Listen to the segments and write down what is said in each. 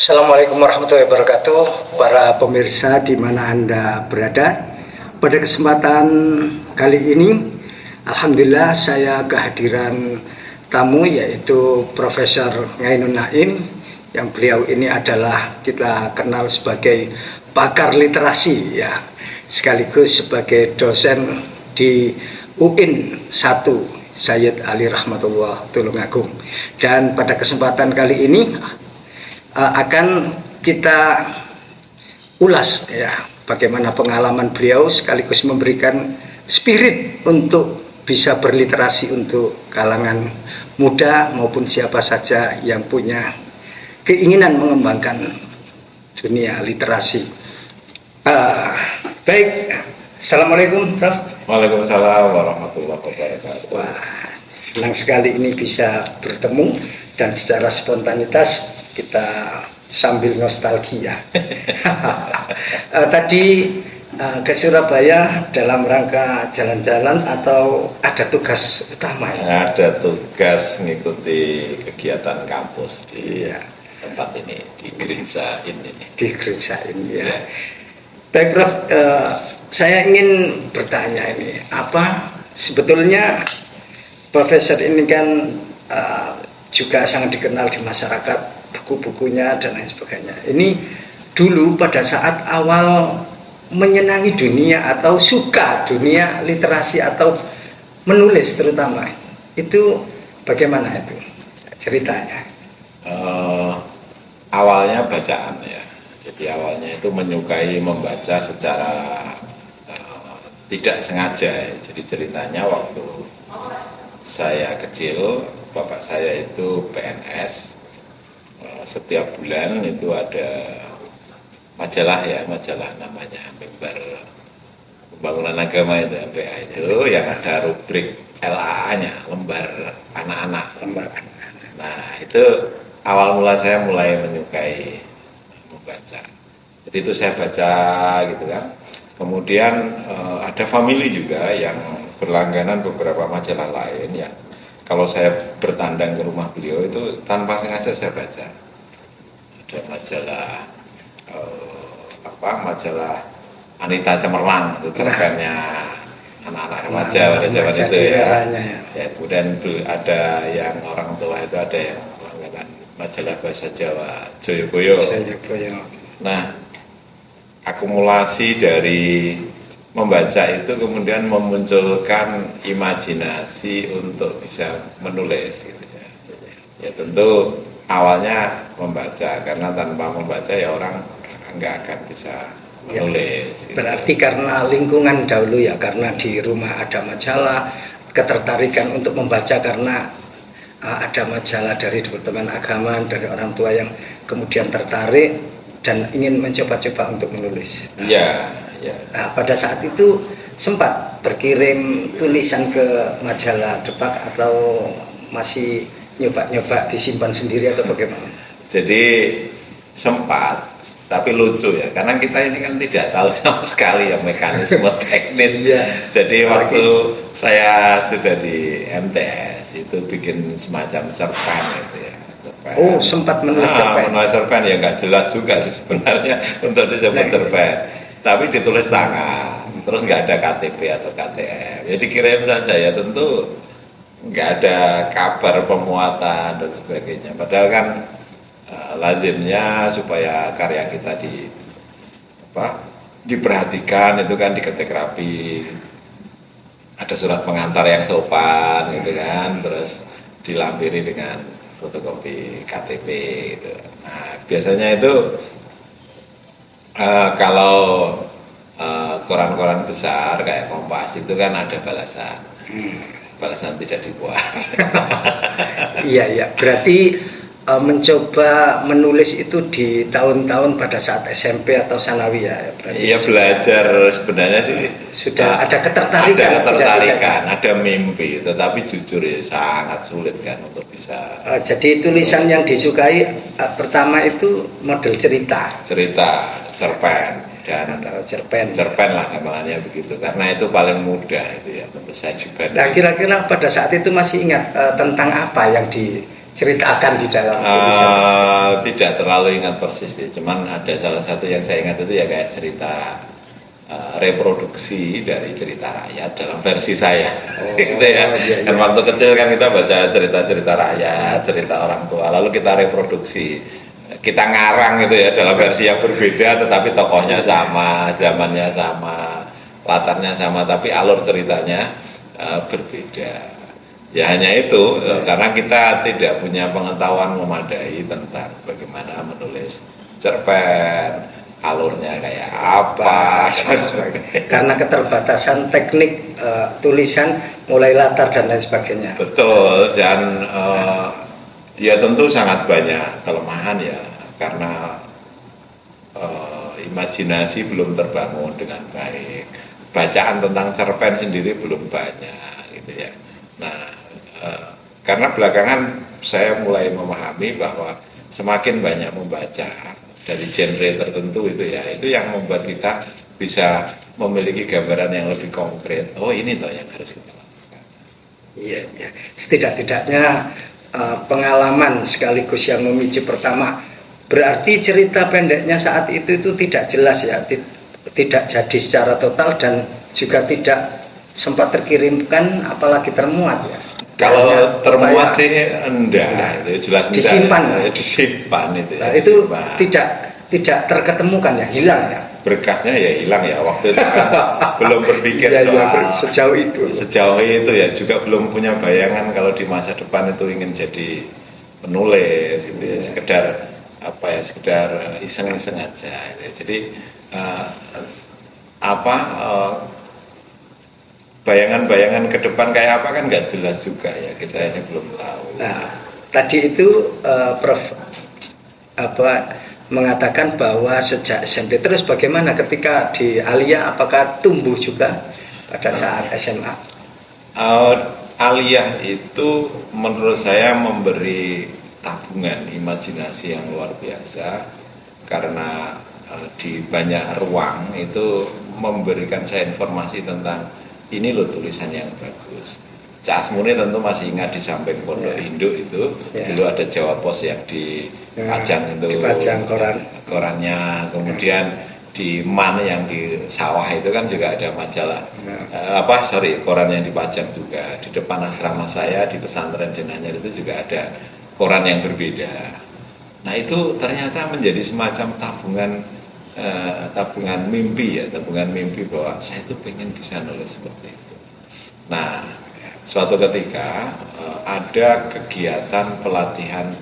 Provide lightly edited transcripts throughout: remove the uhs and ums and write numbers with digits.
Assalamualaikum warahmatullahi wabarakatuh, para pemirsa di mana Anda berada. Pada kesempatan kali ini, alhamdulillah saya kehadiran tamu yaitu Profesor Ngainun Naim, yang beliau ini adalah kita kenal sebagai pakar literasi ya, sekaligus sebagai dosen di UIN 1 Sayyid Ali Rahmatullah Tulungagung. Dan pada kesempatan kali ini akan kita ulas ya bagaimana pengalaman beliau sekaligus memberikan spirit untuk bisa berliterasi untuk kalangan muda maupun siapa saja yang punya keinginan mengembangkan dunia literasi. Baik, Assalamualaikum Prof. Waalaikumsalam warahmatullahi wabarakatuh. Wah, senang sekali ini bisa bertemu dan secara spontanitas kita sambil nostalgia. Tadi ke Surabaya dalam rangka jalan-jalan atau ada tugas utama? Ya? Ada tugas mengikuti kegiatan kampus di tempat ini, di gereja ini. Di gereja ini ya. Baik Prof, saya ingin bertanya ini, apa sebetulnya Profesor ini kan juga sangat dikenal di masyarakat, buku-bukunya dan lain sebagainya. Ini dulu pada saat awal menyenangi dunia atau suka dunia literasi atau menulis terutama, itu bagaimana itu ceritanya? Awalnya bacaan ya. Jadi awalnya itu menyukai membaca secara tidak sengaja ya. Jadi ceritanya waktu saya kecil, bapak saya itu PNS. Setiap bulan itu ada majalah namanya Mimbar Pembangunan Agama itu, MPA itu, yang ada rubrik LAA-nya, lembar anak-anak. Nah itu awal mula saya mulai menyukai membaca. Jadi itu saya baca gitu kan. Kemudian ada family juga yang berlangganan beberapa majalah lain yang kalau saya bertandang ke rumah beliau itu tanpa sengaja saya baca. Ada majalah Anita Cemerlang, itu cerpennya anak-anak remaja pada zaman itu ya. Kemudian ada yang orang tua itu ada yang langganan majalah bahasa Jawa, Joyoboyo. Nah, akumulasi dari membaca itu kemudian memunculkan imajinasi untuk bisa menulis gitu ya. Ya tentu awalnya membaca, karena tanpa membaca ya orang nggak akan bisa menulis. Ya, berarti gitu. Karena lingkungan dahulu ya, karena di rumah ada majalah, ketertarikan untuk membaca karena ada majalah dari Departemen Agama, dari orang tua yang kemudian tertarik dan ingin mencoba-coba untuk menulis. Iya. Ya. Nah, pada saat itu sempat berkirim tulisan ke majalah Depak atau masih nyoba-nyoba disimpan sendiri atau bagaimana? Jadi sempat, tapi lucu ya, karena kita ini kan tidak tahu sama sekali ya mekanisme teknis. Jadi waktu saya sudah di MTS itu bikin semacam cerpen gitu ya. Oh, sempat menulis cerpen? Menulis cerpen ya nggak jelas juga sih sebenarnya untuk disebut cerpen. Tapi ditulis tangan, terus nggak ada KTP atau KTM, ya dikirim saja ya, tentu nggak ada kabar pemuatan dan sebagainya. Padahal kan lazimnya supaya karya kita diperhatikan itu kan diketik rapi, ada surat pengantar yang sopan gitu kan, terus dilampiri dengan fotokopi KTP gitu. Nah biasanya itu kalau koran-koran besar kayak Kompas itu kan ada balasan tidak dibuat. Iya, berarti mencoba menulis itu di tahun-tahun pada saat SMP atau Sanawi ya? Iya, belajar sebenarnya sih sudah ada ketertarikan, ada mimpi, tetapi jujur ya sangat sulit kan untuk bisa. Jadi tulisan yang disukai pertama itu model cerita, cerpen dan cerpen lah gambarannya begitu, karena itu paling mudah itu ya menurut saya juga. Nah kira-kira pada saat itu masih ingat tentang apa yang ceritakan di dalam tulisan? Tidak terlalu ingat persis sih, cuman ada salah satu yang saya ingat itu ya kayak cerita reproduksi dari cerita rakyat dalam versi saya. Gitu ya. Iya, Kan iya. waktu kecil kan kita baca cerita-cerita rakyat, cerita orang tua, lalu kita reproduksi. Kita ngarang gitu ya dalam versi yang berbeda, tetapi tokohnya sama, zamannya sama, latarnya sama, tapi alur ceritanya berbeda. Ya hanya itu, karena kita tidak punya pengetahuan memadai tentang bagaimana menulis cerpen, alurnya kayak apa, dan sebagainya. Karena keterbatasan teknik tulisan, mulai latar dan lain sebagainya. Betul, dan ya tentu sangat banyak kelemahan ya, karena imajinasi belum terbangun dengan baik, bacaan tentang cerpen sendiri belum banyak, gitu ya. Nah, karena belakangan saya mulai memahami bahwa semakin banyak membaca dari genre tertentu itu ya, itu yang membuat kita bisa memiliki gambaran yang lebih konkret. Oh ini loh yang harus kita lakukan. Iya, iya. Setidak-tidaknya pengalaman sekaligus yang memicu pertama. Berarti cerita pendeknya saat itu tidak jelas ya, tidak jadi secara total dan juga tidak sempat terkirimkan, apalagi termuat ya. Kalau termuat sih enggak, itu jelas disimpan. Ya, disimpan itu ya. Nah, itu tidak terketemukan ya, hilang ya. Berkasnya ya hilang ya, waktu itu kan belum berpikir sejauh itu. Sejauh itu ya, juga belum punya bayangan kalau di masa depan itu ingin jadi penulis gitu ya, sekedar iseng-iseng aja gitu. Jadi bayangan-bayangan ke depan kayak apa kan nggak jelas juga ya, kita ini belum tahu. Nah, tadi itu Prof mengatakan bahwa sejak SMP, terus bagaimana ketika di Aliyah, apakah tumbuh juga pada saat SMA? Aliyah itu menurut saya memberi tabungan imajinasi yang luar biasa, karena di banyak ruang itu memberikan saya informasi tentang ini loh tulisan yang bagus. Cak Asmuni tentu masih ingat di samping Pondok Induk itu dulu ada Jawa Pos yang dipajang itu, dipajang korannya, kemudian di Man yang di sawah itu kan juga ada majalah koran yang dipajang juga. Di depan asrama saya di pesantren Denanyar itu juga ada koran yang berbeda. Nah itu ternyata menjadi semacam tabungan mimpi ya, tabungan mimpi bahwa saya itu pengen bisa nulis seperti itu. Nah suatu ketika ada kegiatan pelatihan,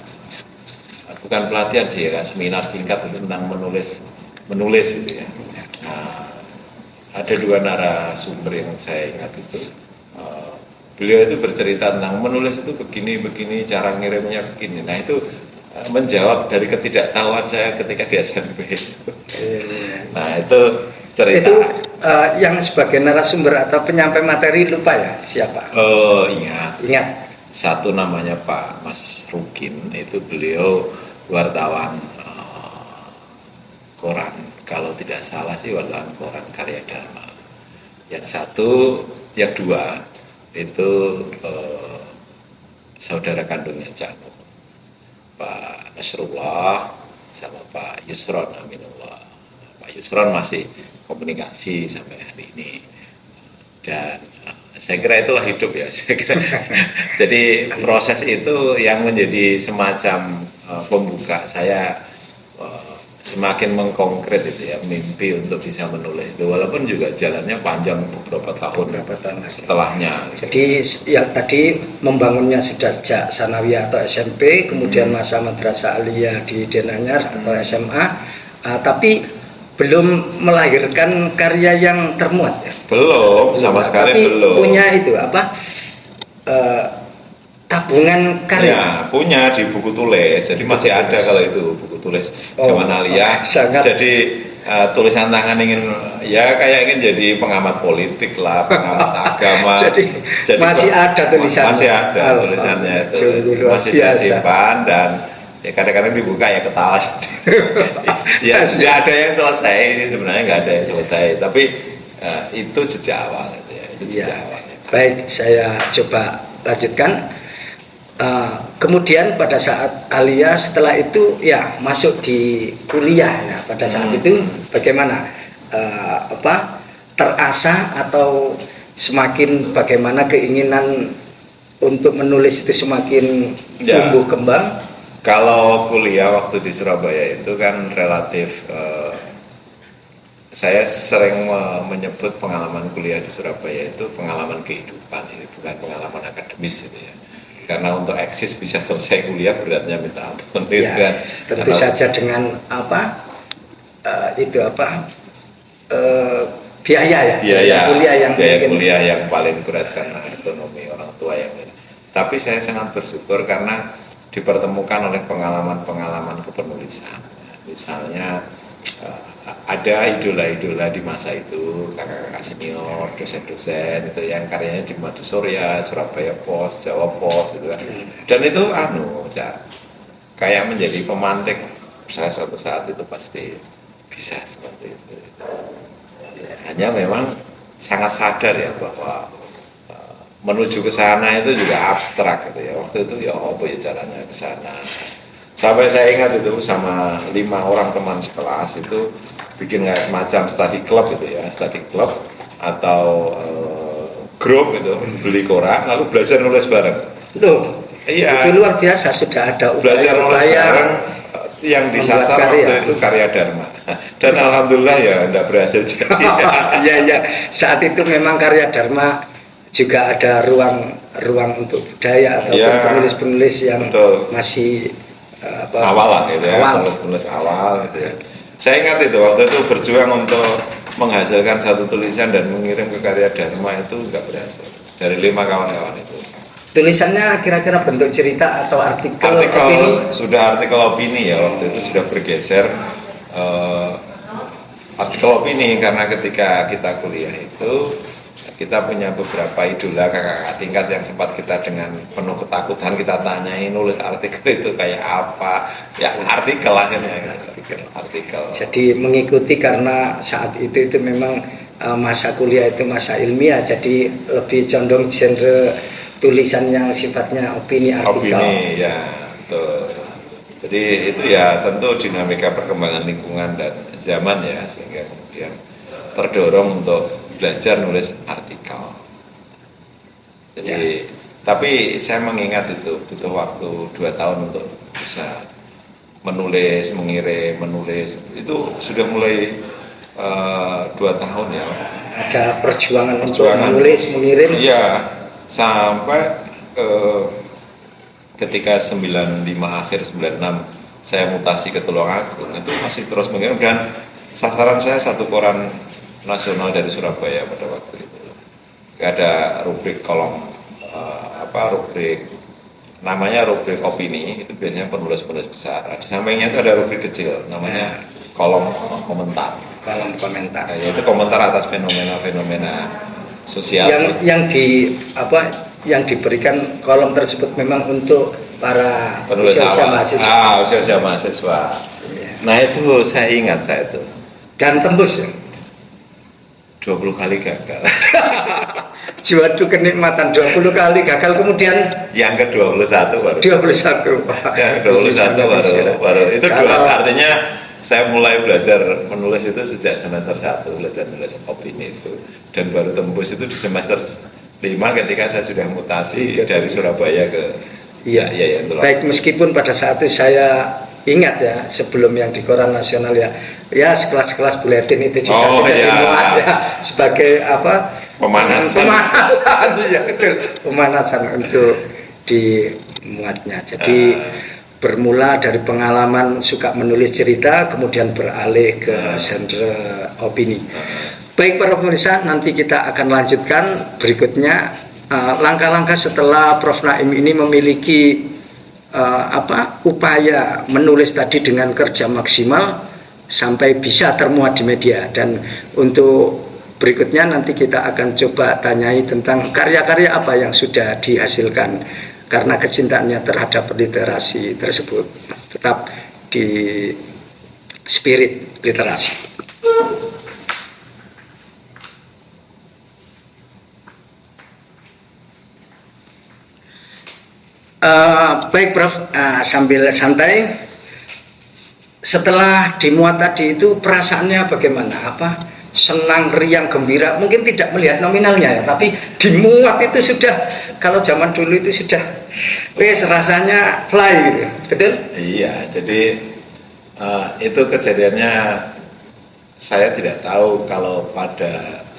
bukan pelatihan sih ya, seminar singkat tentang menulis gitu ya. Nah, ada dua narasumber yang saya ingat itu. Beliau itu bercerita tentang menulis itu begini, cara ngirimnya begini. Nah itu menjawab dari ketidaktahuan saya ketika di SMP itu. Nah itu cerita. Itu yang sebagai narasumber atau penyampai materi lupa ya siapa? Ingat. Satu namanya Pak Mas Rukin, itu beliau wartawan koran, kalau tidak salah sih wartawan koran Karya Dharma. Yang dua itu saudara kandungnya Cak Nur, Pak Nasrullah sama Pak Yusron Aminullah. Pak Yusron masih komunikasi sampai hari ini, dan saya kira itulah hidup ya. Saya kira. Jadi proses itu yang menjadi semacam pembuka saya semakin mengkonkret itu ya, mimpi untuk bisa menulis itu, walaupun juga jalannya panjang beberapa tahun setelahnya. Jadi yang tadi membangunnya sudah sejak sanawiyah atau SMP, kemudian masa madrasah aliyah di Denanyar atau SMA, tapi belum melahirkan karya yang termuat ya? Belum, sama sekali tapi belum. Punya itu tabungan karya? Ya, punya di buku tulis. Jadi masih ada kalau itu buku tulis zaman Aliyah. Jadi tulisan tangan ingin ingin jadi pengamat politik lah, pengamat agama. jadi masih ada tulisannya. Masih ada tulisannya itu. Masih saya simpan, dan ya kadang-kadang dibuka ya ketawa ya nggak ada yang selesai sih sebenarnya, nggak ada yang selesai, tapi itu sejak awal itu ya, itu sejak awal. Baik, saya coba lanjutkan. Kemudian pada saat alia setelah itu ya masuk di kuliah ya, pada saat itu bagaimana, terasa atau semakin bagaimana keinginan untuk menulis itu semakin tumbuh kembang? Kalau kuliah waktu di Surabaya itu kan relatif saya sering menyebut pengalaman kuliah di Surabaya itu pengalaman kehidupan, ini bukan pengalaman akademis gitu ya. Karena untuk eksis bisa selesai kuliah beratnya minta ampun gitu kan. Tentu saja dengan biaya ya, biaya mungkin kuliah yang paling berat karena ekonomi orang tua yang ini. Tapi saya sangat bersyukur karena dipertemukan oleh pengalaman-pengalaman kepenulisan. Misalnya ada idola-idola di masa itu, kakak-kakak senior, dosen-dosen itu yang karyanya di Madu Surya, Surabaya Post, Jawa Post gitu kan. Dan itu kayak menjadi pemantik saya suatu saat itu pasti bisa seperti itu. Hanya memang sangat sadar ya bahwa menuju ke sana itu juga abstrak gitu ya. Waktu itu ya apa ya caranya ke sana. Sampai saya ingat itu sama 5 orang teman sekelas itu bikin kayak semacam study club gitu ya, study club atau grup gitu, beli koran lalu belajar nulis bareng. Loh, iya. Itu luar biasa, sudah ada belajar nulis bareng yang disasar waktu itu karya Dharma. Dan alhamdulillah ya enggak berhasil jadi. Iya, saat itu memang karya Dharma juga ada ruang untuk budaya atau penulis-penulis yang masih awal lah gitu ya, penulis awal gitu ya. Saya ingat itu waktu itu berjuang untuk menghasilkan satu tulisan dan mengirim ke karya Dharma itu nggak berhasil dari 5 kawan-kawan itu. Tulisannya kira-kira bentuk cerita atau artikel opini? Sudah artikel opini ya, waktu itu sudah bergeser artikel opini karena ketika kita kuliah itu kita punya beberapa idola kakak-kakak tingkat yang sempat kita dengan penuh ketakutan kita tanyai nulis artikel itu kayak apa ya, artikel akhirnya artikel. Jadi mengikuti karena saat itu memang masa kuliah itu masa ilmiah, jadi lebih condong genre tulisan yang sifatnya opini artikel. Opini ya, betul. Jadi itu ya tentu dinamika perkembangan lingkungan dan zaman ya, sehingga kemudian terdorong untuk belajar nulis artikel. Jadi tapi saya mengingat itu butuh waktu 2 tahun untuk bisa menulis, mengirim, menulis itu sudah mulai 2 tahun ya. Ada perjuangan untuk menulis, mengirim. Iya, sampai ketika 95 akhir 96 saya mutasi ke Tulungagung itu masih terus mengirim dan sasaran saya satu koran nasional dari Surabaya pada waktu itu. Ada rubrik kolom rubrik namanya rubrik opini, itu biasanya penulis-penulis besar. Di sampingnya itu ada rubrik kecil namanya kolom komentar. Kolom komentar. Yaitu komentar atas fenomena-fenomena sosial. Yang diberikan kolom tersebut memang untuk para penulis usia mahasiswa. Usia mahasiswa. Nah itu saya ingat saya itu. Dan tembus ya? 20 kali gagal. Suatu kenikmatan 20 kali gagal, kemudian yang ke-21 baru. 21. Yang ke-21 baru. Itu artinya saya mulai belajar menulis itu sejak semester 1, belajar nulis opini itu. Dan baru tembus itu di semester 5 ketika saya sudah mutasi dari Surabaya ke Baik, meskipun pada saat itu saya ingat ya, sebelum yang di koran nasional ya sekelas-kelas buletin itu juga sudah dimuat ya sebagai pemanasan ya, betul, pemanasan untuk dimuatnya. Jadi bermula dari pengalaman suka menulis cerita, kemudian beralih ke genre opini. Baik para pemirsa, nanti kita akan lanjutkan berikutnya langkah-langkah setelah Prof. Naim ini memiliki upaya menulis tadi dengan kerja maksimal sampai bisa termuat di media. Dan untuk berikutnya nanti kita akan coba tanyai tentang karya-karya apa yang sudah dihasilkan karena kecintaannya terhadap literasi tersebut. Tetap di spirit literasi. Baik Prof, sambil santai, setelah dimuat tadi itu perasaannya bagaimana? Apa senang, riang, gembira? Mungkin tidak melihat nominalnya ya, tapi dimuat itu sudah, kalau zaman dulu itu sudah, rasanya fly gitu, betul? Iya, jadi itu kejadiannya saya tidak tahu kalau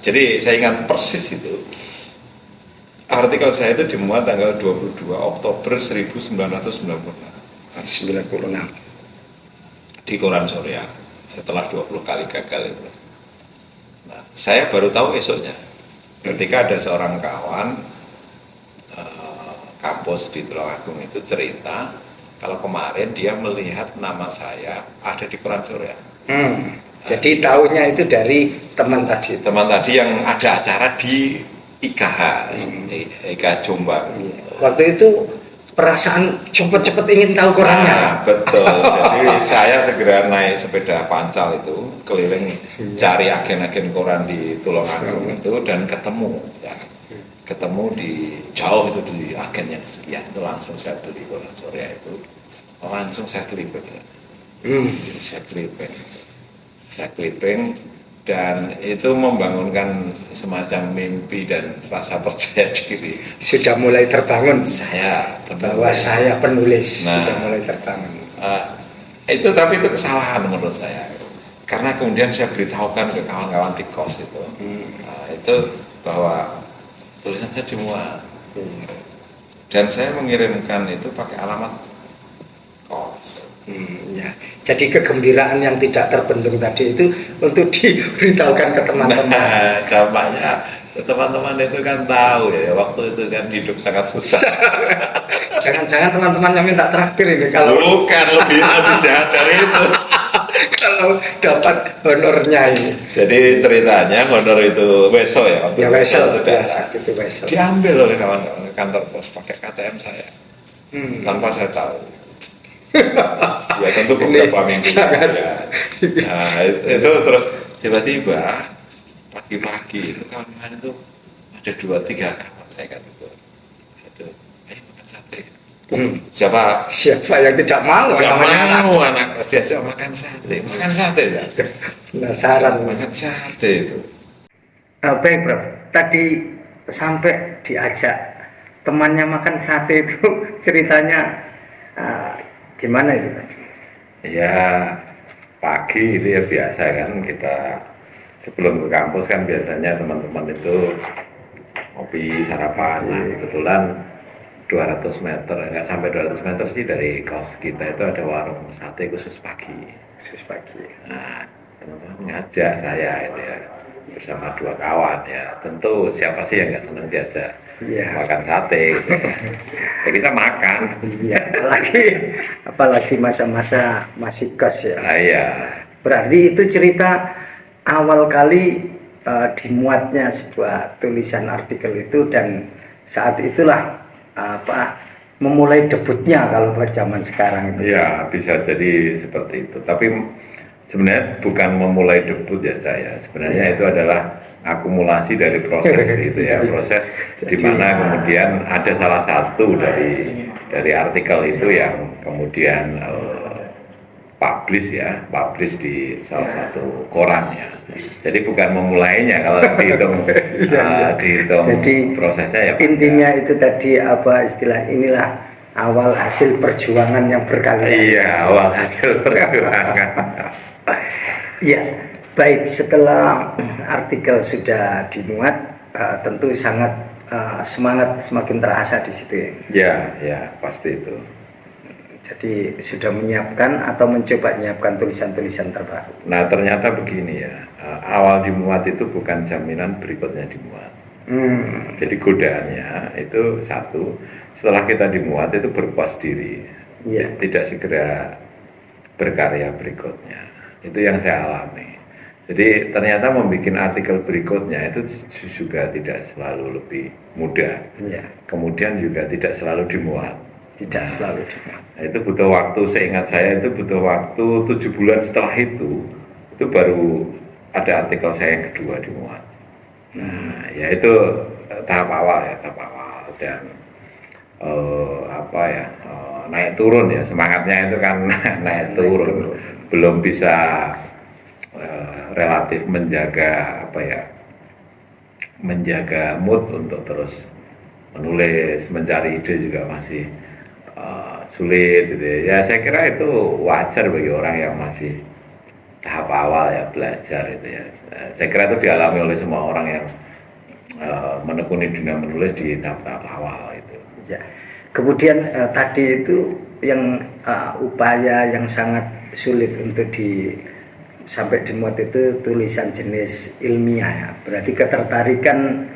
jadi saya ingat persis itu. Artikel saya itu dimuat tanggal 22 Oktober 1996 di Koran Surya setelah 20 kali gagal itu. Nah, saya baru tahu esoknya ketika ada seorang kawan kampus di Tulungagung itu cerita kalau kemarin dia melihat nama saya ada di Koran Surya. Jadi tahunya itu dari teman tadi. Teman tadi yang ada acara di IKH, IKH Jombang. Waktu itu perasaan cepet-cepet ingin tahu korannya. Betul. Jadi saya segera naik sepeda pancal itu keliling cari agen-agen koran di Tulungagung itu dan ketemu ya. Ketemu di jauh itu di agen yang sekian itu langsung saya beli Koran Surya itu. Langsung saya clipping. Saya clipping dan itu membangunkan semacam mimpi dan rasa percaya diri. Sudah mulai terbangun. Bahwa saya penulis. Sudah mulai terbangun. Tapi itu kesalahan menurut saya. Karena kemudian saya beritahukan ke kawan-kawan di kos itu. Itu bahwa tulisan saya dimuat. Dan saya mengirimkan itu pakai alamat kos. Ya. Jadi kegembiraan yang tidak terbendung tadi itu untuk diberitahukan ke teman-teman. Nah, dampaknya teman-teman itu kan tahu ya, waktu itu kan hidup sangat susah. Jangan-jangan teman-teman yang minta traktir ini kalau bukan lebih jahat dari itu. Kalau dapat honornya ini. Jadi ceritanya honor itu wesel ya. Ya wesel biasa itu wesel. Diambil oleh kawan-kawan kantor pos pakai KTM saya. Tanpa saya tahu. Ya tentu beberapa minggu kemudian. Nah itu terus tiba-tiba pagi-pagi itu kawan-kawan itu ada 2-3 kawan saya kan itu ayo makan sate. Siapa yang tidak mau anak diajak makan sate ya. Penasaran makan sate itu. Baik Prof, tadi sampai diajak temannya makan sate itu ceritanya gimana itu tadi? Ya pagi itu ya biasa kan kita sebelum ke kampus kan biasanya teman-teman itu ngopi sarapan. Nah, kebetulan 200 meter, nggak sampai 200 meter sih dari kos kita itu ada warung sate khusus pagi. Nah teman-teman ngajak saya itu ya bersama 2 kawan ya. Tentu siapa sih yang nggak senang diajak makan sate gitu. Ya kita makan. Apalagi masa-masa masih kos ya. Iya. Berarti itu cerita awal kali dimuatnya sebuah tulisan artikel itu dan saat itulah memulai debutnya kalau buat zaman sekarang itu. Ya bisa jadi seperti itu. Tapi sebenarnya bukan memulai debut ya saya. Sebenarnya itu adalah akumulasi dari proses itu ya, proses di mana kemudian ada salah satu dari artikel itu yang kemudian publish di salah satu koran ya. Jadi bukan memulainya kalau dihitung Jadi prosesnya ya. Intinya itu tadi inilah awal hasil perjuangan yang berkarya. Iya, awal hasil perjuangan. Iya. Baik, setelah artikel sudah dimuat, tentu sangat semangat semakin terasa di situ ya. Ya, pasti itu. Jadi sudah menyiapkan atau mencoba menyiapkan tulisan-tulisan terbaru. Nah ternyata begini ya, awal dimuat itu bukan jaminan berikutnya dimuat. Jadi godaannya itu satu, setelah kita dimuat itu berpuas diri, tidak segera berkarya berikutnya. Itu yang saya alami. Jadi ternyata membuat artikel berikutnya itu juga tidak selalu lebih mudah. Kemudian juga tidak selalu dimuat. Nah, itu butuh waktu, seingat saya itu butuh waktu 7 bulan setelah itu baru ada artikel saya yang kedua dimuat. Nah, ya itu tahap awal dan naik turun ya, semangatnya itu kan naik turun, belum bisa relatif menjaga mood untuk terus menulis, mencari ide juga masih sulit gitu ya. Ya saya kira itu wajar bagi orang yang masih tahap awal ya belajar itu ya. Saya kira itu dialami oleh semua orang yang menekuni dunia menulis di tahap-tahap awal itu. Ya. Kemudian tadi itu yang upaya yang sangat sulit untuk sampai dimuat itu tulisan jenis ilmiah ya. Berarti ketertarikan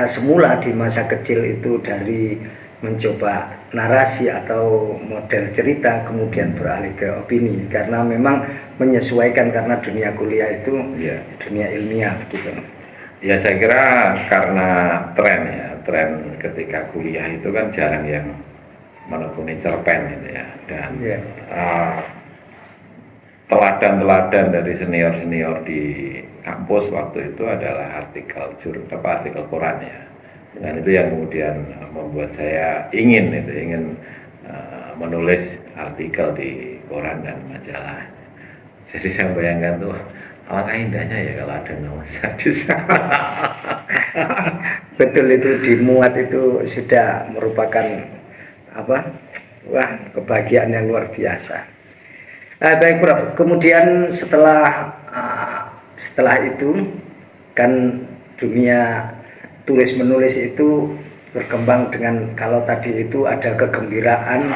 semula di masa kecil itu dari mencoba narasi atau model cerita kemudian beralih ke opini karena memang menyesuaikan karena dunia kuliah itu dunia ilmiah gitu. Ya saya kira karena tren ketika kuliah itu kan jarang yang menekuni cerpen gitu ya, dan teladan-teladan dari senior-senior di kampus waktu itu adalah artikel koran ya, dan itu yang kemudian membuat saya ingin menulis artikel di koran dan majalah. Jadi saya bayangkan tuh alangkah indahnya ya kalau ada nama saya di sana. Betul, itu dimuat itu sudah merupakan kebahagiaan yang luar biasa. Baik Prof, kemudian setelah itu kan dunia tulis menulis itu berkembang dengan, kalau tadi itu ada kegembiraan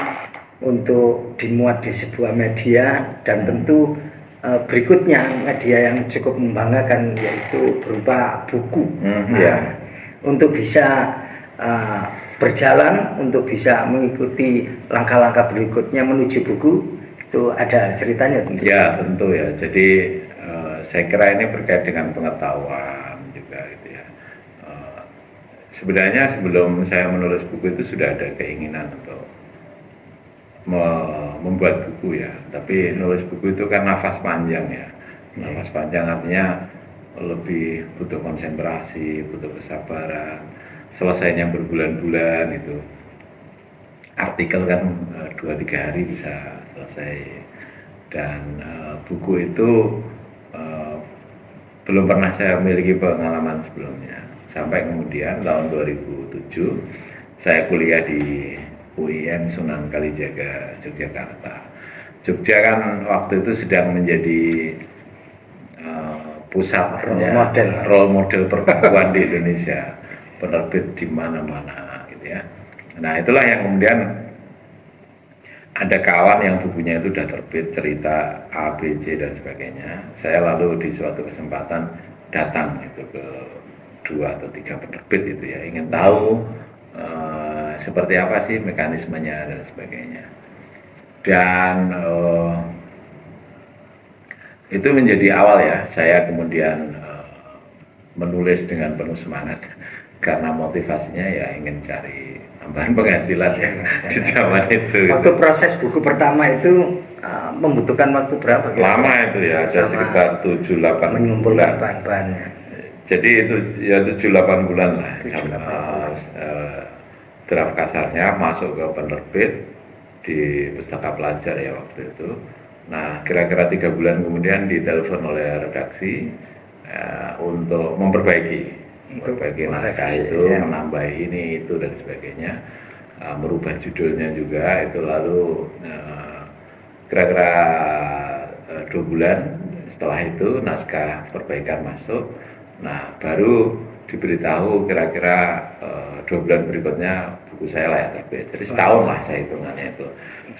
untuk dimuat di sebuah media, dan tentu berikutnya media yang cukup membanggakan yaitu berupa buku. Untuk bisa berjalan, untuk bisa mengikuti langkah-langkah berikutnya menuju buku, itu ada ceritanya tentu. Ya tentu ya, jadi saya kira ini berkait dengan pengetahuan juga gitu ya. Sebenarnya sebelum saya menulis buku itu sudah ada keinginan untuk membuat buku ya, tapi nulis buku itu kan nafas panjang ya. Nafas panjang artinya lebih butuh konsentrasi, butuh kesabaran, selesainya berbulan-bulan itu. Artikel kan 2-3 hari bisa selesai, dan buku itu belum pernah saya miliki pengalaman sebelumnya, sampai kemudian tahun 2007 saya kuliah di UIN Sunan Kalijaga, Yogyakarta. Jogja kan waktu itu sedang menjadi pusat role model perbukuan di Indonesia, penerbit di mana-mana gitu ya. Nah itulah yang kemudian ada kawan yang bukunya itu sudah terbit, cerita A, B, C dan sebagainya. Saya lalu di suatu kesempatan datang itu ke 2 atau 3 penerbit itu ya, ingin tahu seperti apa sih mekanismenya dan sebagainya. Dan itu menjadi awal ya, saya kemudian menulis dengan penuh semangat karena motivasinya ya ingin cari tambahan penghasilan ya di zaman itu. Waktu proses buku pertama itu membutuhkan waktu berapa? Lama itu ya, ada sekitar 7-8 bulan. Jadi itu ya 7-8 bulan lah. Draft kasarnya masuk ke penerbit di Pustaka Pelajar ya waktu itu. Nah kira-kira 3 bulan kemudian ditelepon oleh redaksi untuk memperbaiki naskah itu, menambah ini itu dan sebagainya, merubah judulnya juga itu. Lalu kira-kira 2 bulan setelah itu naskah perbaikan masuk. Nah baru diberitahu kira-kira 2 bulan berikutnya buku saya layak terbit. Jadi setahun lah saya hitungannya itu.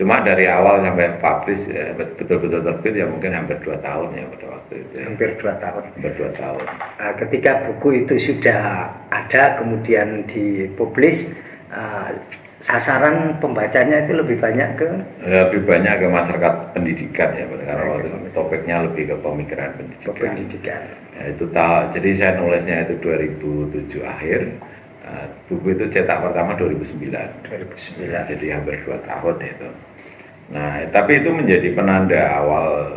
Cuma dari awal sampai publish betul-betul terbit ya mungkin hampir 2 tahun ya pada waktu itu. Hampir 2 tahun. Hampir 2 tahun. Ketika buku itu sudah ada kemudian dipublish, sasaran pembacanya itu lebih banyak ke masyarakat pendidikan ya, karena waktu itu topiknya lebih ke pemikiran pendidikan. Ya, itu jadi saya nulisnya itu 2007 akhir. Buku itu cetak pertama 2009. Jadi hampir 2 tahun itu. Nah, tapi itu menjadi penanda awal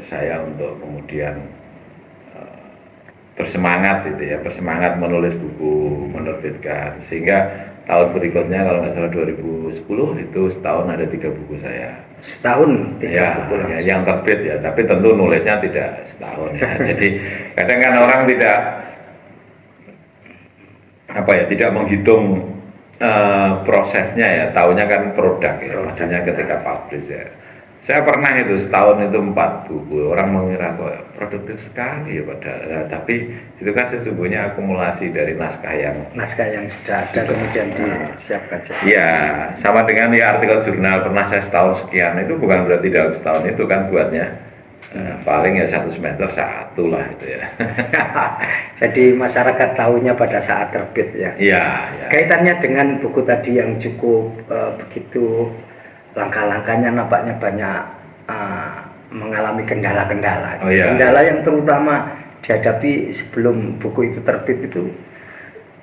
saya untuk kemudian bersemangat menulis buku, menerbitkan, sehingga tahun berikutnya kalau nggak salah 2010 itu setahun ada 3 buku saya. Setahun Ya, 3 buku ya, yang terbit ya, tapi tentu nulisnya tidak setahun ya. Jadi kadang kan orang tidak tidak menghitung prosesnya ya, taunya kan produk ya, maksudnya ketika publish ya. Saya pernah itu setahun itu 4 buku, orang mengira kok produktif sekali ya padahal, nah, tapi itu kan sesungguhnya akumulasi dari naskah yang sudah ada kemudian disiapkan. Ya, sama dengan ya artikel jurnal pernah saya setahun sekian, itu bukan berarti dalam setahun itu kan buatnya. Paling ya 1 semester 1 lah itu ya. Jadi masyarakat tahunya pada saat terbit ya. Iya. Ya. Kaitannya dengan buku tadi yang cukup begitu langkah-langkahnya nampaknya banyak mengalami kendala-kendala. Oh, iya. Kendala yang terutama dihadapi sebelum buku itu terbit itu.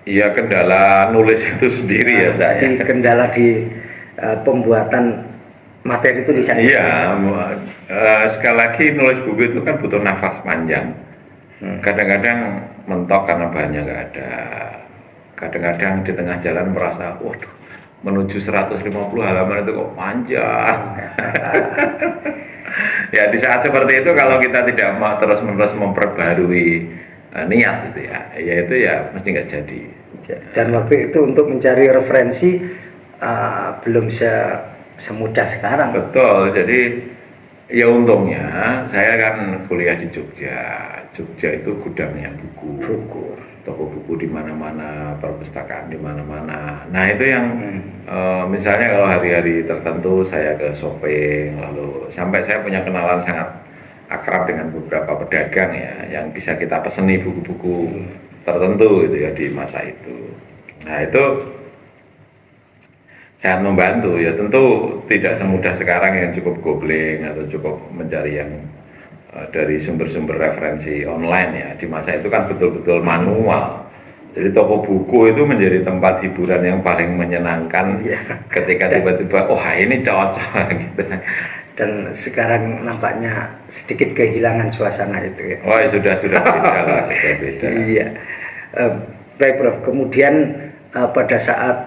Iya, kendala nulis itu sendiri ya saya. Jadi kendala di pembuatan materi itu di sana. Iya, sekali lagi nulis buku itu kan butuh nafas panjang. Kadang-kadang mentok karena bahannya nggak ada. Kadang-kadang di tengah jalan merasa, waduh, menuju 150 halaman itu kok panjang. Ya di saat seperti itu kalau kita tidak mau terus-menerus memperbarui niat itu ya itu ya mesti nggak jadi. Dan waktu itu untuk mencari referensi belum semudah sekarang. Betul, jadi ya untungnya saya kan kuliah di Jogja. Jogja itu gudangnya buku. Toko buku di mana-mana, perpustakaan di mana-mana. Nah itu yang misalnya kalau hari-hari tertentu saya ke shopping, lalu sampai saya punya kenalan sangat akrab dengan beberapa pedagang ya, yang bisa kita peseni buku-buku tertentu gitu ya di masa itu. Nah itu sangat membantu ya, tentu tidak semudah sekarang yang cukup googling atau cukup mencari yang dari sumber-sumber referensi online ya. Di masa itu kan betul-betul manual. Jadi toko buku itu menjadi tempat hiburan yang paling menyenangkan ketika tiba-tiba ini cocok gitu. Dan sekarang nampaknya sedikit kehilangan suasana itu ya. Oh ya sudah beda lah, sudah beda. Iya. Baik Prof, kemudian pada saat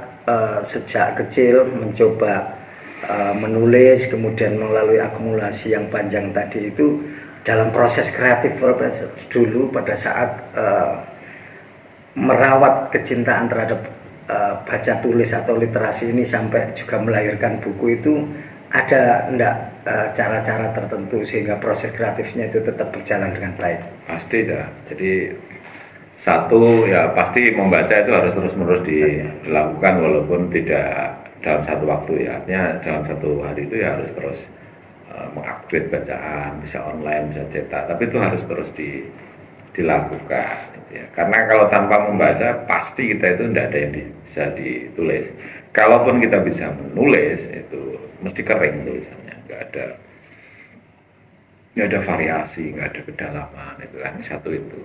sejak kecil mencoba menulis, kemudian melalui akumulasi yang panjang tadi itu, dalam proses kreatif dulu pada saat merawat kecintaan terhadap baca tulis atau literasi ini sampai juga melahirkan buku itu, ada enggak cara-cara tertentu sehingga proses kreatifnya itu tetap berjalan dengan baik? Pasti ya. Jadi satu ya pasti membaca itu harus terus-menerus dilakukan walaupun tidak dalam satu waktu ya. Artinya dalam satu hari itu ya harus terus mengupgrade bacaan, bisa online, bisa cetak, tapi itu harus terus dilakukan gitu ya. Karena kalau tanpa membaca pasti kita itu tidak ada yang bisa ditulis. Kalaupun kita bisa menulis itu mesti kering tulisannya, nggak ada variasi, nggak ada kedalaman, itu kan satu itu.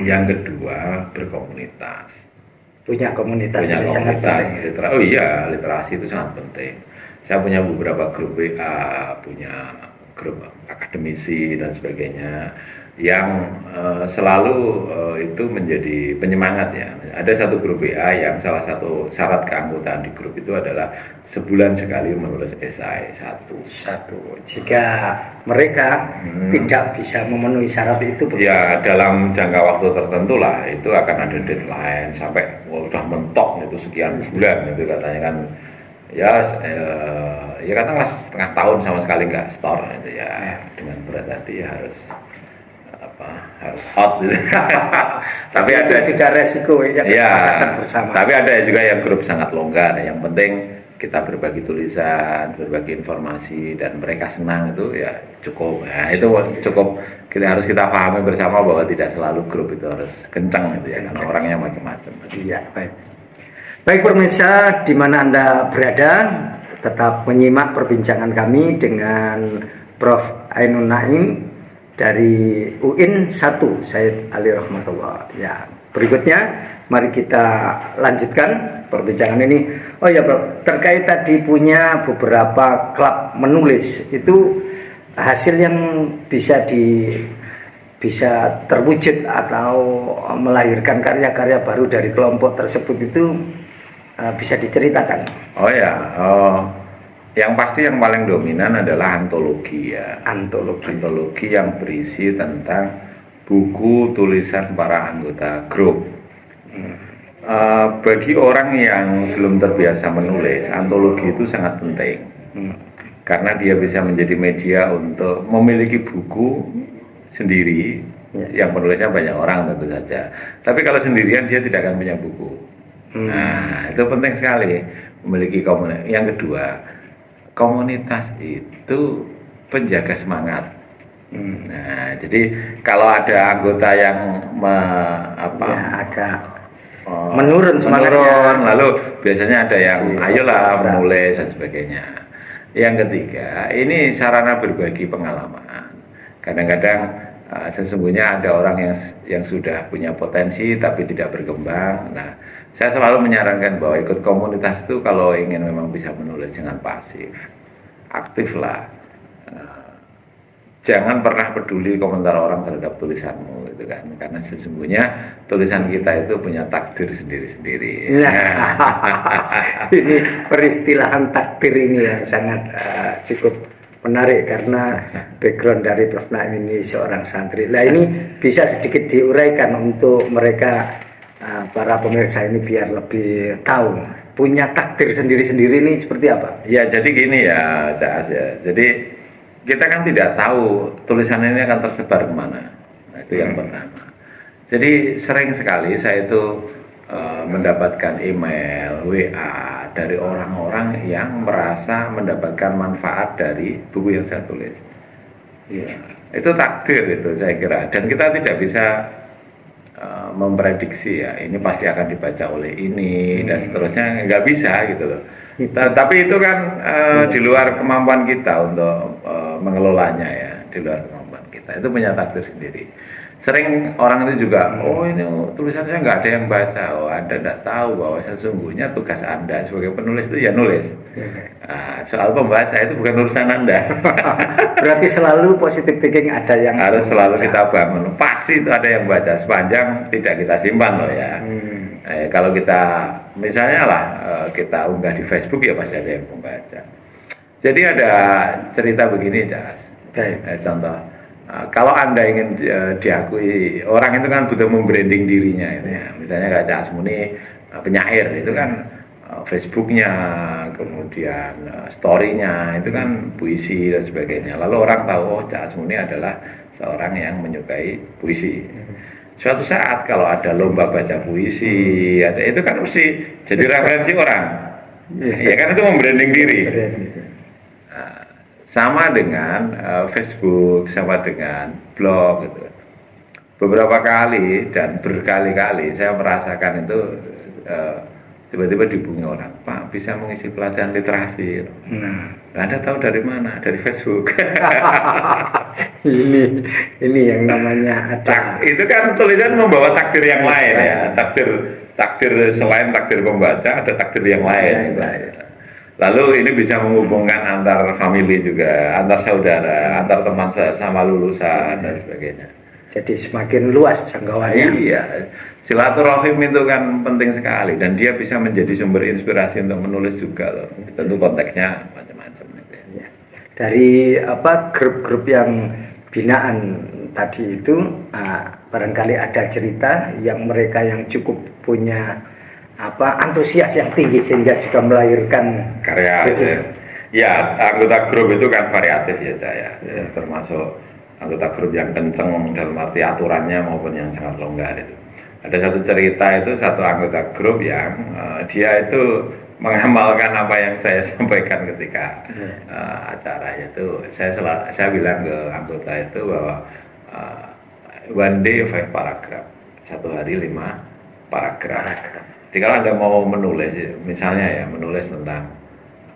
Yang kedua, berkomunitas. Punya komunitas literasi itu sangat penting. Saya punya beberapa grup WA, punya grup akademisi dan sebagainya yang selalu itu menjadi penyemangat ya. Ada satu grup WA yang salah satu syarat keanggotaan di grup itu adalah sebulan sekali menulis esai satu. Jika mereka tidak bisa memenuhi syarat itu, ya dalam jangka waktu tertentu lah itu akan ada deadline sampai udah mentok itu sekian bulan itu katanya kan. Ya katakanlah setengah tahun sama sekali nggak store itu ya. Dengan berat hati ya harus out gitu. Tapi ada sudah resiko ya bersama. Tapi ada juga yang grup sangat longgar, yang penting kita berbagi tulisan, berbagi informasi dan mereka senang itu ya cukup. Nah, itu cukup, harus kita pahami bersama bahwa tidak selalu grup itu harus kencang gitu ya, karena orangnya macam-macam. Iya, baik pemirsa, di mana Anda berada, tetap menyimak perbincangan kami dengan Prof. Ainun Naim dari UIN 1 Said Ali Rahmatullah. Ya, berikutnya mari kita lanjutkan perbincangan ini. Oh ya Prof, terkait tadi punya beberapa klub menulis, itu hasil yang bisa terwujud atau melahirkan karya-karya baru dari kelompok tersebut itu bisa diceritakan? Oh ya, yang pasti yang paling dominan adalah antologi ya. Antologi yang berisi tentang buku tulisan para anggota grup. Bagi orang yang belum terbiasa menulis, antologi itu sangat penting. Karena dia bisa menjadi media untuk memiliki buku sendiri, yang penulisnya banyak orang tentu saja. Tapi kalau sendirian dia tidak akan punya buku. Nah, itu penting sekali memiliki komunitas. Yang kedua, komunitas itu penjaga semangat. Nah, jadi kalau ada anggota yang agak menurun semangatnya, lalu biasanya ada yang ayolah menulis dan sebagainya. Yang ketiga, ini sarana berbagi pengalaman. Kadang-kadang sesungguhnya ada orang yang sudah punya potensi tapi tidak berkembang. Nah, saya selalu menyarankan bahwa ikut komunitas itu kalau ingin memang bisa menulis jangan pasif, aktiflah. Jangan pernah peduli komentar orang terhadap tulisanmu, gitu kan? Karena sesungguhnya tulisan kita itu punya takdir sendiri-sendiri. Ini peristilahan takdir ini yang sangat cukup menarik karena background dari Prof. Naim ini seorang santri. Nah, ini bisa sedikit diuraikan untuk mereka para pemirsa ini biar lebih tahu punya takdir sendiri-sendiri ini seperti apa? Ya, jadi gini ya, Cak As ya. Jadi kita kan tidak tahu tulisan ini akan tersebar kemana. Nah, itu yang pertama. Jadi sering sekali saya itu mendapatkan email, WA dari orang-orang yang merasa mendapatkan manfaat dari buku yang saya tulis. Ya, itu takdir itu saya kira. Dan kita tidak bisa memprediksi ya, ini pasti akan dibaca oleh ini dan seterusnya, nggak bisa gitu loh. Tapi itu kan di luar kemampuan kita untuk mengelolanya ya, di luar kemampuan kita. Itu punya takdir sendiri. Sering orang itu juga, oh ini tulisan saya nggak ada yang baca. Oh, Anda tidak tahu bahwa sesungguhnya tugas Anda sebagai penulis itu ya nulis. Nah, soal pembaca itu bukan urusan Anda. Berarti selalu positive thinking ada yang harus selalu kita bangun. Pasti itu ada yang baca sepanjang tidak kita simpan loh ya. Kalau kita misalnya lah kita unggah di Facebook ya pasti ada yang membaca. Jadi ada cerita begini, Jas. Contoh, kalau Anda ingin diakui, orang itu kan butuh membranding dirinya ini ya. Misalnya kayak Cak Asmuni penyair itu kan Facebooknya, kemudian story-nya itu kan puisi dan sebagainya. Lalu orang tahu oh Cak Asmuni adalah seorang yang menyukai puisi. Suatu saat kalau ada lomba baca puisi, ada itu kan mesti jadi referensi orang. Ya kan itu membranding diri. Nah, sama dengan Facebook, sama dengan blog gitu. Beberapa kali dan berkali-kali saya merasakan itu tiba-tiba dihubungi orang, Pak bisa mengisi pelatihan literasi. Anda tahu dari mana? Dari Facebook. ini yang namanya ada. Itu kan tulisan membawa takdir yang lain ya. Takdir selain takdir pembaca ada takdir yang lain. Lalu ini bisa menghubungkan antar famili juga, antar saudara, antar teman sama lulusan dan sebagainya. Jadi semakin luas jangkauannya. Iya, silaturahim itu kan penting sekali dan dia bisa menjadi sumber inspirasi untuk menulis juga loh. Tentu konteksnya macam-macam. Ya. Dari grup-grup yang binaan tadi itu barangkali ada cerita yang mereka yang cukup punya antusias yang tinggi sehingga juga melahirkan karya gitu. Ya, anggota grup itu kan variatif ya saya. Termasuk anggota grup yang kenceng dalam arti aturannya maupun yang sangat longgar itu. Ada satu cerita itu satu anggota grup yang dia itu mengamalkan apa yang saya sampaikan ketika acara itu. Saya bilang ke anggota itu bahwa one day 5 paragraph, satu hari 5 paragraph. Jadi kalau Anda mau menulis, misalnya ya menulis tentang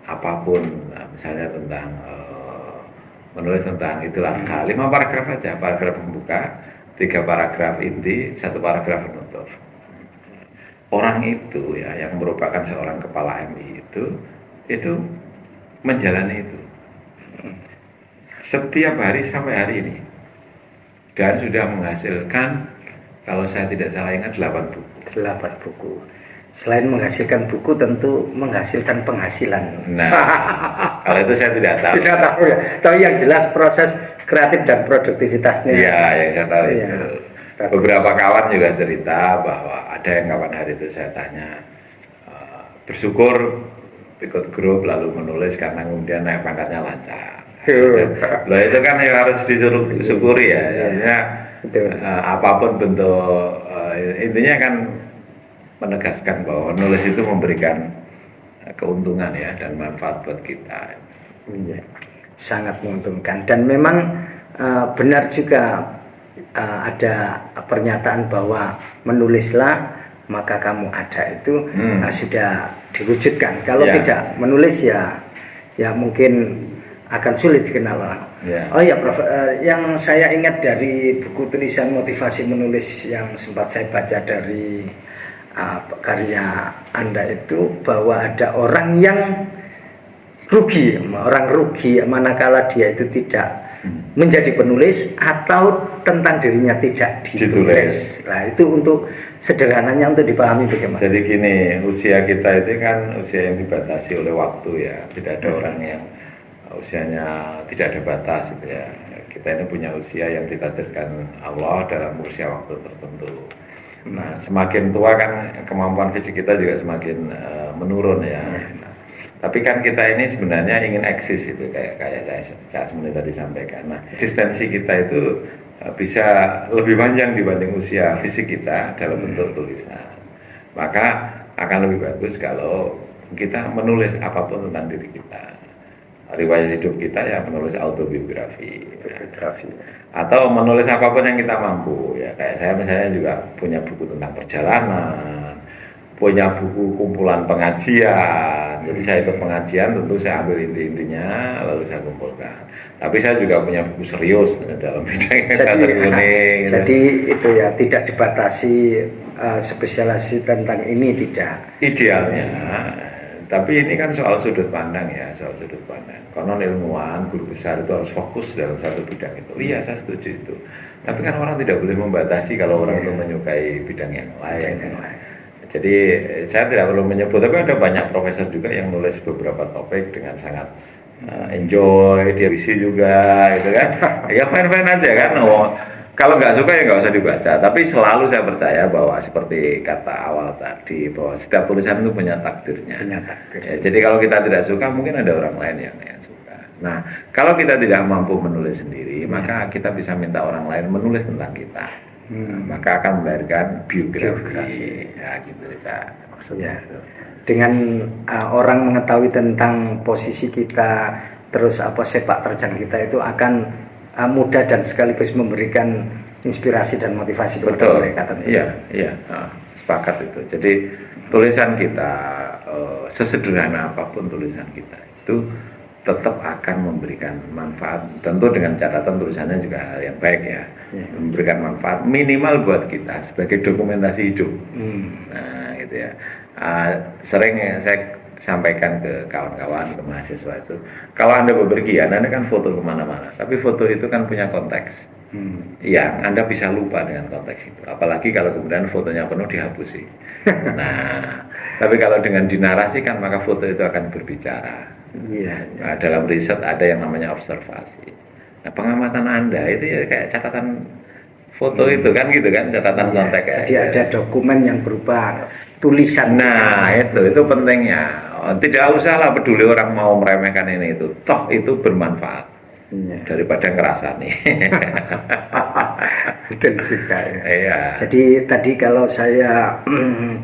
apapun, misalnya tentang menulis tentang itulah 5 paragraf aja, paragraf pembuka, 3 paragraf inti, 1 paragraf penutup. Orang itu ya yang merupakan seorang kepala MI itu menjalani itu setiap hari sampai hari ini dan sudah menghasilkan kalau saya tidak salah ingat 8 buku. Selain menghasilkan buku, tentu menghasilkan penghasilan. Nah, kalau itu saya tidak tahu. Tidak tahu ya. Tapi yang jelas proses kreatif dan produktivitasnya. Iya, yang saya tahu Iya. itu. Bagus. Beberapa kawan juga cerita bahwa ada yang kawan hari itu saya tanya, bersyukur ikut grup lalu menulis karena kemudian naik pangkatnya lancar. Loh itu kan yang harus disyukuri ya. Artinya apapun bentuk intinya kan menegaskan bahwa menulis itu memberikan keuntungan ya dan manfaat buat kita. Iya, sangat menguntungkan dan memang benar juga ada pernyataan bahwa menulislah maka kamu ada itu sudah diwujudkan. Kalau tidak menulis ya mungkin akan sulit dikenal orang. Oh ya Prof, yang saya ingat dari buku tulisan motivasi menulis yang sempat saya baca dari karya Anda itu bahwa ada orang yang rugi manakala dia itu tidak menjadi penulis atau tentang dirinya tidak ditulis. Nah itu untuk sederhananya untuk dipahami bagaimana. Jadi gini, usia kita itu kan usia yang dibatasi oleh waktu ya. Tidak ada orang yang usianya tidak ada batas gitu ya. Kita ini punya usia yang ditakdirkan Allah dalam usia waktu tertentu. Nah, semakin tua kan kemampuan fisik kita juga semakin menurun ya. Nah, tapi kan kita ini sebenarnya ingin eksis itu kayak Cak Asmuni tadi sampaikan. Nah, eksistensi kita itu bisa lebih panjang dibanding usia fisik kita dalam bentuk tulisan. Maka akan lebih bagus kalau kita menulis apapun tentang diri kita. Riwayat hidup kita ya menulis autobiografi atau menulis apapun yang kita mampu ya, kayak saya misalnya juga punya buku tentang perjalanan, punya buku kumpulan pengajian, jadi saya ikut pengajian tentu saya ambil inti-intinya lalu saya kumpulkan, tapi saya juga punya buku serius dalam bidang yang saya tekuni. Jadi itu ya tidak dibatasi spesialisasi tentang ini, tidak idealnya. Tapi ini kan soal sudut pandang ya, soal sudut pandang. Konon ilmuwan, guru besar itu harus fokus dalam satu bidang itu. Iya, saya setuju itu. Tapi kan orang tidak boleh membatasi kalau orang itu menyukai bidang yang lain. Jadi saya tidak perlu menyebut, tapi ada banyak profesor juga yang nulis beberapa topik dengan sangat enjoy, dia isi juga, gitu kan. Ya fine-fine aja kan. Kalau nggak suka ya nggak usah dibaca, tapi selalu saya percaya bahwa seperti kata awal tadi bahwa setiap tulisan itu punya takdirnya. Ya, jadi kalau kita tidak suka mungkin ada orang lain yang suka. Nah kalau kita tidak mampu menulis sendiri maka kita bisa minta orang lain menulis tentang kita. Maka akan melahirkan biografi. Ya gitu kita maksudnya. Dengan orang mengetahui tentang posisi kita, terus sepak terjang kita itu akan mudah dan sekaligus memberikan inspirasi dan motivasi kepada mereka. Iya, sepakat itu. Jadi tulisan kita, sesederhana apapun tulisan kita itu tetap akan memberikan manfaat. Tentu dengan catatan tulisannya juga hal yang baik ya, memberikan manfaat minimal buat kita sebagai dokumentasi hidup. Nah, gitu ya. Sering saya sampaikan ke kawan-kawan, ke mahasiswa itu, kalau Anda bepergian, Anda kan foto kemana-mana, tapi foto itu kan punya konteks. Ya, Anda bisa lupa dengan konteks itu, apalagi kalau kemudian fotonya penuh dihapusi. Nah, tapi kalau dengan dinarasikan maka foto itu akan berbicara. Nah, dalam riset ada yang namanya observasi. Nah, pengamatan Anda itu ya kayak catatan foto itu kan gitu kan, catatan konteks. Jadi ada dokumen yang berupa tulisan. Nah itu pentingnya. Tidak usahlah peduli orang mau meremehkan ini itu, toh itu bermanfaat daripada ngerasa nih. Betul juga ya. Iya. Jadi tadi kalau saya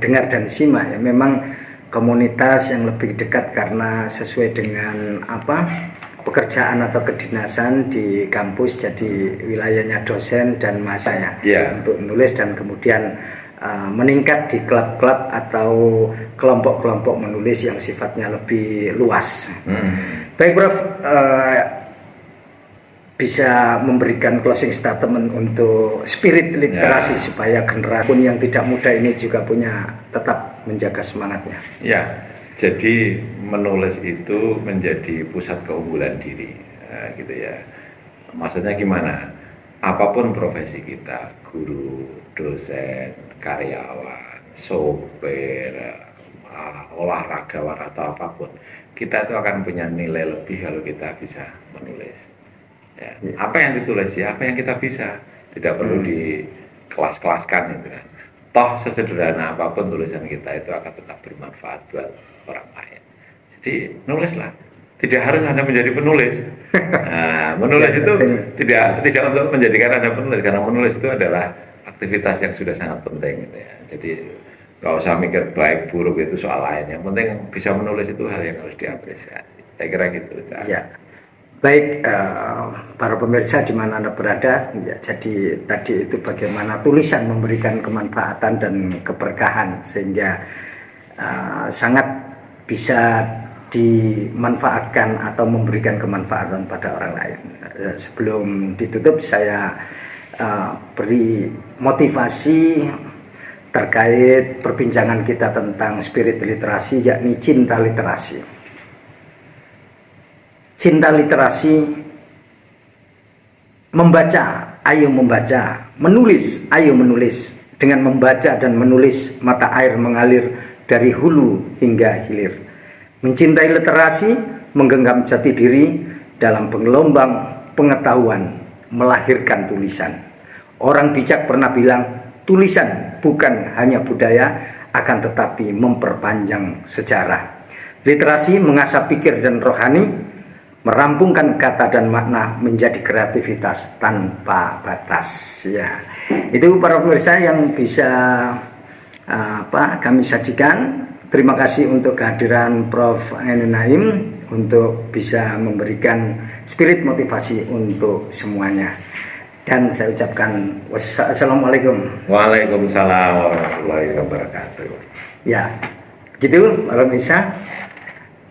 dengar dan simak ya, memang komunitas yang lebih dekat karena sesuai dengan pekerjaan atau kedinasan di kampus, jadi wilayahnya dosen dan mahasiswa untuk menulis, dan kemudian meningkat di klub-klub atau kelompok-kelompok menulis yang sifatnya lebih luas. Baik Prof, bisa memberikan closing statement untuk spirit literasi supaya generasi pun yang tidak muda ini juga punya tetap menjaga semangatnya. Ya, jadi menulis itu menjadi pusat keunggulan diri, gitu ya. Maksudnya gimana? Apapun profesi kita, guru, dosen, karyawan, sopir, olahragawan atau apapun, kita itu akan punya nilai lebih kalau kita bisa menulis. Ya. Apa yang ditulis ya, apa yang kita bisa, tidak perlu di kelas-kelaskan itu kan. Toh sesederhana apapun tulisan kita itu akan tetap bermanfaat buat orang lain. Jadi nulislah, tidak harus Anda menjadi penulis. Nah, menulis itu tidak untuk menjadikan Anda penulis, karena menulis itu adalah aktivitas yang sudah sangat penting gitu ya. Jadi nggak usah mikir baik buruk itu soal lain, yang penting bisa menulis itu hal yang harus diapresiasi. Saya kira gitu. Ya. Baik, para pemirsa di mana Anda berada, ya, jadi tadi itu bagaimana tulisan memberikan kemanfaatan dan keberkahan sehingga sangat bisa dimanfaatkan atau memberikan kemanfaatan pada orang lain. Sebelum ditutup saya beri motivasi terkait perbincangan kita tentang spirit literasi, yakni cinta literasi. Cinta literasi, membaca, ayo membaca, menulis, ayo menulis. Dengan membaca dan menulis, mata air mengalir dari hulu hingga hilir. Mencintai literasi, menggenggam jati diri dalam penggelombang pengetahuan, melahirkan tulisan. Orang bijak pernah bilang, tulisan bukan hanya budaya, akan tetapi memperpanjang sejarah. Literasi mengasah pikir dan rohani, merampungkan kata dan makna menjadi kreativitas tanpa batas. Ya, itu para pemirsa yang bisa kami sajikan. Terima kasih untuk kehadiran Prof. Ainun Naim untuk bisa memberikan spirit motivasi untuk semuanya. Dan saya ucapkan wassalamualaikum. Waalaikumsalam warahmatullahi wabarakatuh. Ya, gitu para pemirsa.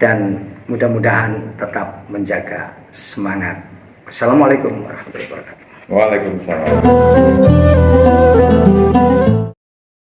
Dan mudah-mudahan tetap menjaga semangat. Assalamualaikum warahmatullahi wabarakatuh. Waalaikumsalam.